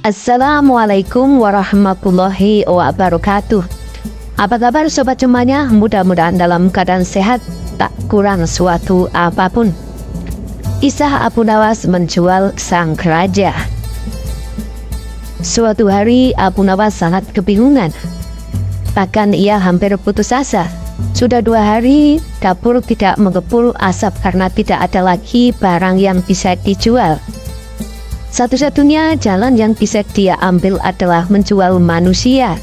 Assalamualaikum warahmatullahi wabarakatuh. Apa kabar sobat semuanya? Mudah-mudahan dalam keadaan sehat, tak kurang suatu apapun. Kisah Abu Nawas menjual sang raja. Suatu hari Abu Nawas sangat kebingungan. Bahkan ia hampir putus asa. Sudah 2 hari dapur tidak mengepul asap karena tidak ada lagi barang yang bisa dijual. Satu-satunya jalan yang bisa dia ambil adalah menjual manusia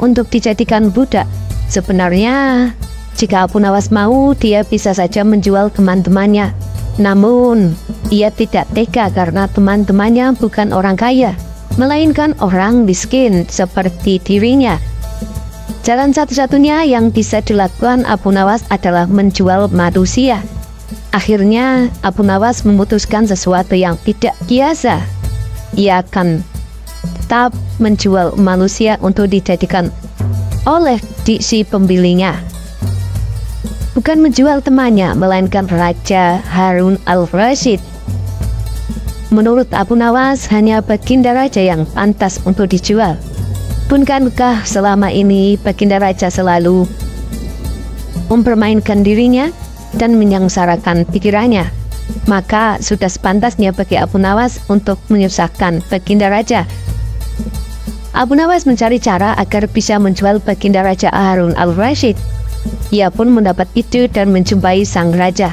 untuk dijadikan budak. Sebenarnya jika Abu Nawas mau, dia bisa saja menjual teman-temannya. Namun ia tidak tega karena teman-temannya bukan orang kaya, melainkan orang miskin seperti dirinya. Jalan satu-satunya yang bisa dilakukan Abu Nawas adalah menjual manusia. Akhirnya Abu Nawas memutuskan sesuatu yang tidak biasa. Ia akan tetap menjual manusia untuk dijadikan oleh si pembelinya. Bukan menjual temannya, melainkan Raja Harun al-Rasyid. Menurut Abu Nawas, hanya Baginda Raja yang pantas untuk dijual. Bukankah selama ini Baginda Raja selalu mempermainkan dirinya dan menyengsarakan pikirannya? Maka sudah sepantasnya bagi Abu Nawas untuk menyusahkan Baginda Raja. Abu Nawas mencari cara agar bisa menjual Baginda Raja Harun al-Rasyid. Ia pun mendapat ide dan menjumpai sang raja.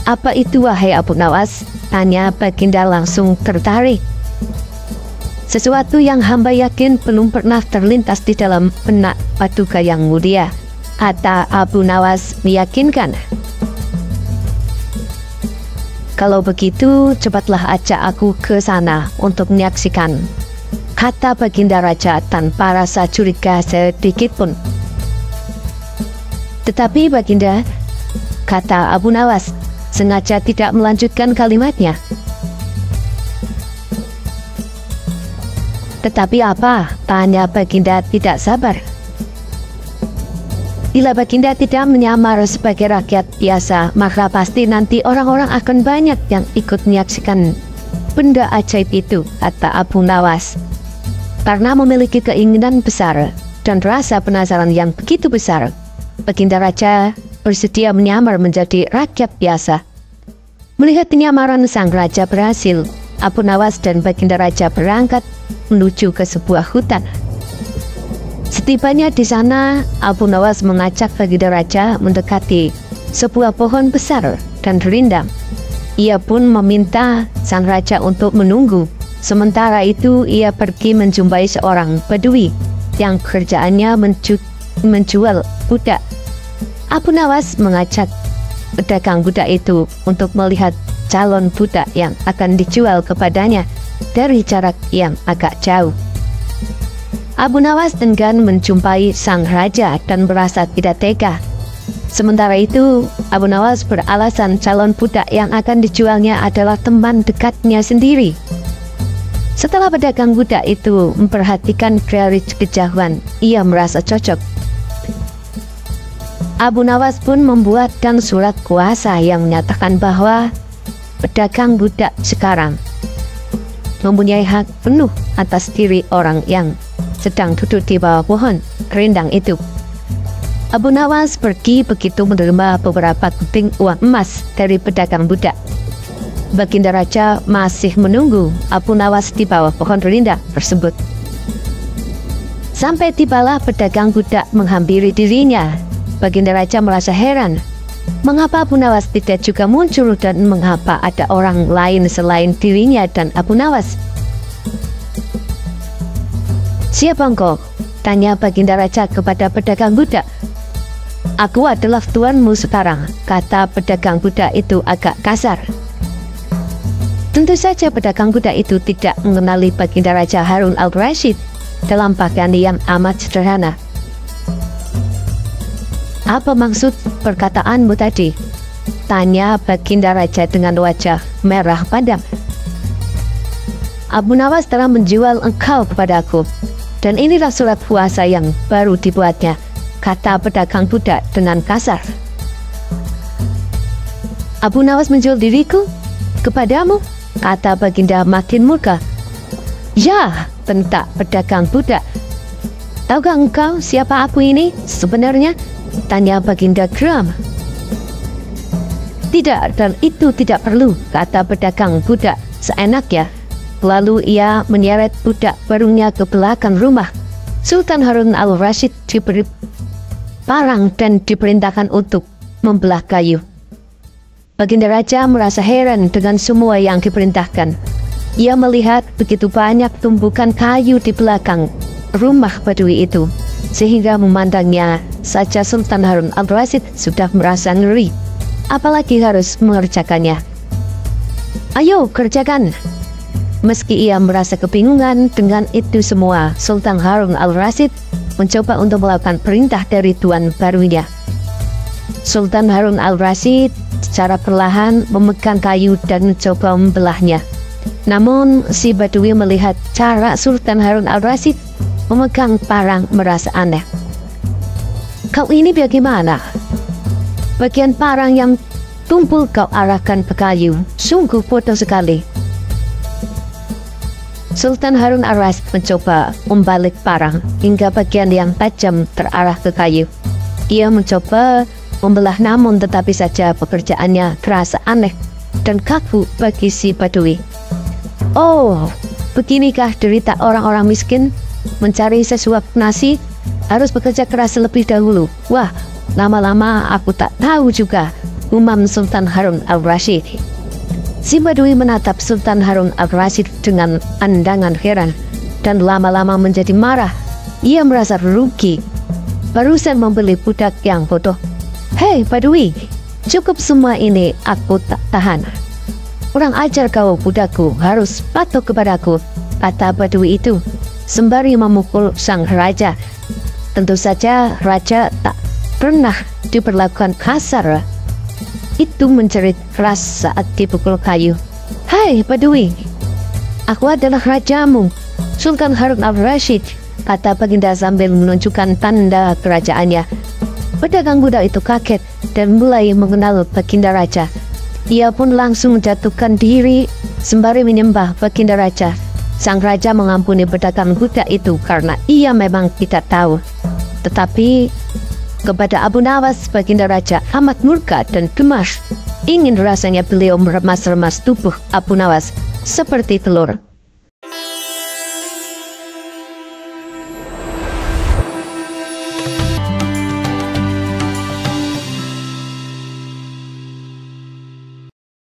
"Apa itu wahai Abu Nawas?" tanya Baginda langsung tertarik. "Sesuatu yang hamba yakin belum pernah terlintas di dalam benak Paduka yang mulia," kata Abu Nawas meyakinkan. "Kalau begitu, cepatlah ajak aku ke sana untuk menyaksikan," kata Baginda Raja tanpa rasa curiga sedikit pun. "Tetapi Baginda," kata Abu Nawas, sengaja tidak melanjutkan kalimatnya. "Tetapi apa?" tanya Baginda tidak sabar. "Bila Baginda tidak menyamar sebagai rakyat biasa, maka pasti nanti orang-orang akan banyak yang ikut menyaksikan benda ajaib itu," kata Abu Nawas. Karena memiliki keinginan besar dan rasa penasaran yang begitu besar, Baginda Raja bersedia menyamar menjadi rakyat biasa. Melihat penyamaran sang raja berhasil, Abu Nawas dan Baginda Raja berangkat menuju ke sebuah hutan. Setibanya di sana, Abu Nawas mengajak Baginda Raja mendekati sebuah pohon besar dan rindang. Ia pun meminta sang raja untuk menunggu. Sementara itu ia pergi menjumpai seorang Badui yang kerjaannya menjual budak. Abu Nawas mengajak pedagang budak itu untuk melihat calon budak yang akan dijual kepadanya dari jarak yang agak jauh. Abu Nawas enggan menjumpai sang raja dan merasa tidak tega. Sementara itu, Abu Nawas beralasan calon budak yang akan dijualnya adalah teman dekatnya sendiri. Setelah pedagang budak itu memperhatikan dari kejauhan, ia merasa cocok. Abu Nawas pun membuatkan surat kuasa yang menyatakan bahwa pedagang budak sekarang mempunyai hak penuh atas diri orang yang sedang duduk di bawah pohon rindang itu. Abu Nawas pergi begitu menerima beberapa keping uang emas dari pedagang budak. Baginda Raja masih menunggu Abu Nawas di bawah pohon rindang tersebut. Sampai tibalah pedagang budak menghampiri dirinya. Baginda Raja merasa heran, mengapa Abu Nawas tidak juga muncul dan mengapa ada orang lain selain dirinya dan Abu Nawas. "Siapa engkau?" tanya Baginda Raja kepada pedagang budak. "Aku adalah tuanmu sekarang," kata pedagang budak itu agak kasar. Tentu saja pedagang budak itu tidak mengenali Baginda Raja Harun al-Rasyid dalam pakaian yang amat sederhana. "Apa maksud perkataanmu tadi?" tanya Baginda Raja dengan wajah merah padam. "Abu Nawas telah menjual engkau kepadaku, dan inilah surat kuasa yang baru dibuatnya," kata pedagang budak dengan kasar. "Abu Nawas menjual diriku kepadamu?" kata Baginda makin murka. Ya, bentak pedagang budak. Tahukah engkau siapa aku ini sebenarnya? Tanya Baginda geram. Tidak, dan itu tidak perlu, kata pedagang budak seenaknya. Lalu ia menyeret budak barungnya ke belakang rumah. Sultan Harun al-Rasyid diberi parang dan diperintahkan untuk membelah kayu. Baginda Raja merasa heran dengan semua yang diperintahkan. Ia melihat begitu banyak tumpukan kayu di belakang rumah Badui itu, sehingga memandangnya saja Sultan Harun al-Rasyid sudah merasa ngeri, apalagi harus mengerjakannya. Ayo kerjakan. Meski ia merasa kebingungan dengan itu semua, Sultan Harun al-Rasyid mencoba untuk melakukan perintah dari tuan barunya. Sultan Harun al-Rasyid secara perlahan memegang kayu dan mencoba membelahnya. Namun si Badui melihat cara Sultan Harun al-Rasyid memegang parang merasa aneh. Kau ini bagaimana? Bagian parang yang tumpul kau arahkan ke kayu, sungguh bodoh sekali. Sultan Harun al-Rasyid mencoba membalik parang hingga bagian yang tajam terarah ke kayu. Ia mencoba membelah, namun tetapi saja pekerjaannya terasa aneh dan kaku bagi si Badui. Oh, beginikah derita orang-orang miskin mencari sesuap nasi, harus bekerja keras terlebih dahulu. Wah, lama-lama aku tak tahu juga, umam Sultan Harun al-Rasyid. Si Badui menatap Sultan Harun al-Rasyid dengan pandangan heran dan lama-lama menjadi marah. Ia merasa rugi, barusan membeli budak yang bodoh. Hei Badui, cukup semua ini, aku tak tahan. Kurang ajar kau budakku, harus patuh kepadaku, kata Badui itu sembari memukul sang raja. Tentu saja raja tak pernah diperlakukan kasar. Itu menjerit keras saat dipukul kayu. Hai Badui, aku adalah rajamu, Sultan Harun al-Rasyid, kata Baginda sambil menunjukkan tanda kerajaannya. Pedagang budak itu kaget dan mulai mengenal Baginda Raja. Ia pun langsung menjatuhkan diri sembari menyembah Baginda Raja. Sang raja mengampuni pedagang budak itu karena ia memang tidak tahu. Tetapi kepada Abu Nawas, Baginda Raja amat murka dan gemas. Ingin rasanya beliau meremas-remas tubuh Abu Nawas seperti telur.